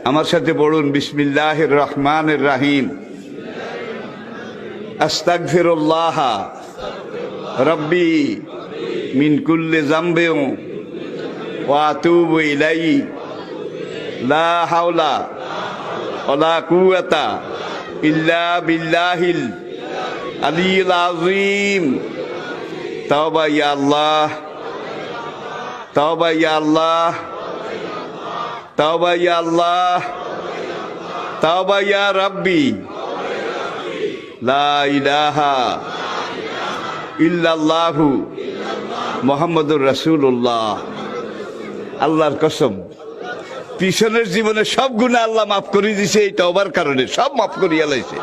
আমার সাথে পড়ুন, বিসমিল্লাহির রহমানির রহিম। আস্তাগফিরুল্লাহ রব্বি মিন কুল্লি যামবিন ওয়া আতুবু ইলাইহি লা হাওলা ওয়ালা কুওয়াতা ইল্লা বিল্লাহিল আলিয়্যিল আযীম। তাওবা ইয়া আল্লাহ, তাওবা ইয়া আল্লাহ, তাওবা ইয়া আল্লাহ, তাওবা ইয়া রাব্বি, লা ইলাহা ইল্লাল্লাহু মুহাম্মাদুর রাসূলুল্লাহ। আল্লাহর কসম, পিছনের জীবনে সব গুনাহ আল্লাহ মাফ করে দিয়েছে, এই তওবার কারণে সব মাফ করিয়া লাইছে।